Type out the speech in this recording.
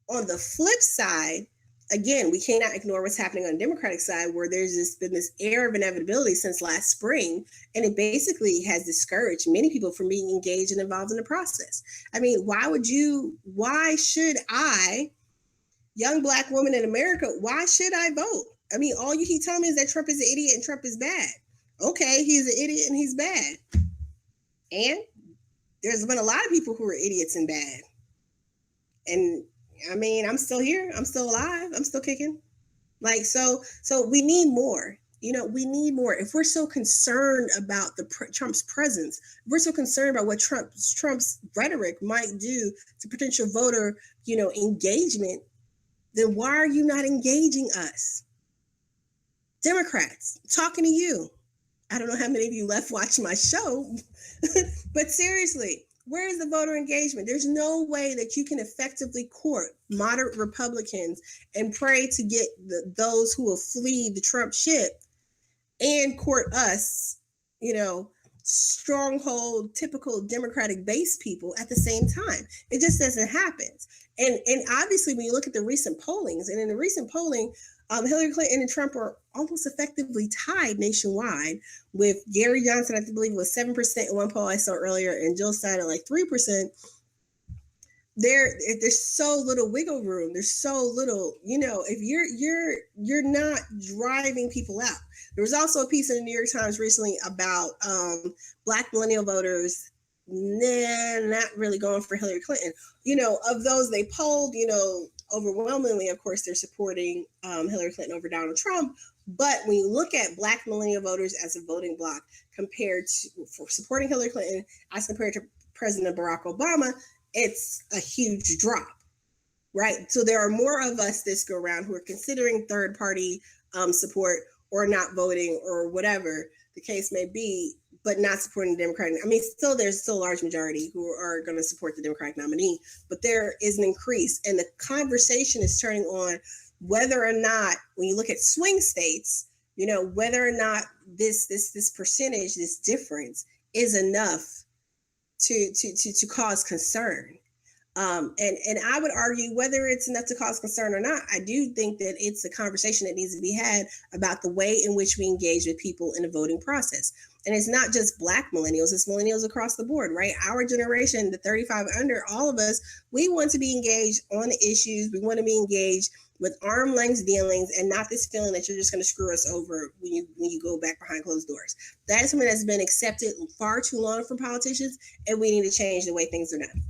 On the flip side, again, we cannot ignore what's happening on the Democratic side, where there's been this air of inevitability since last spring, and it basically has discouraged many people from being engaged and involved in the process. I mean, why should I, young Black woman in America, why should I vote? I mean, all you keep telling me is that Trump is an idiot and Trump is bad. Okay, he's an idiot and he's bad. And there's been a lot of people who are idiots and bad. And I mean, I'm still here. I'm still alive. I'm still kicking. Like, so we need more. We need more. If we're so concerned about Trump's presence, if we're so concerned about what Trump's rhetoric might do to potential voter, engagement, then why are you not engaging us? Democrats, talking to you. I don't know how many of you left watching my show, but seriously, where is the voter engagement? There's no way that you can effectively court moderate Republicans and pray to get those who will flee the Trump ship and court us, stronghold, typical Democratic base people at the same time. It just doesn't happen. And obviously, when you look at the recent pollings, and in the recent polling, Hillary Clinton and Trump are almost effectively tied nationwide, with Gary Johnson, I believe, was 7% in one poll I saw earlier, and Jill Stein at like 3%. There's so little wiggle room. There's so little, if you're not driving people out. There was also a piece in the New York Times recently about Black millennial voters not really going for Hillary Clinton. Of those they polled, overwhelmingly, of course, they're supporting Hillary Clinton over Donald Trump. But when you look at Black millennial voters as a voting bloc for supporting Hillary Clinton as compared to President Barack Obama, it's a huge drop, right? So there are more of us this go around who are considering third party support or not voting or whatever the case may be, but not supporting the Democratic. I mean, there's still a large majority who are going to support the Democratic nominee, but there is an increase, and the conversation is turning on whether or not, when you look at swing states, whether or not this percentage, this difference, is enough to cause concern. And I would argue whether it's enough to cause concern or not, I do think that it's a conversation that needs to be had about the way in which we engage with people in the voting process. And it's not just Black millennials, it's millennials across the board, right? Our generation, the 35 under, all of us, we want to be engaged on the issues. We want to be engaged with arm's length dealings and not this feeling that you're just going to screw us over when you go back behind closed doors. That is something that's been accepted far too long from politicians, and we need to change the way things are done.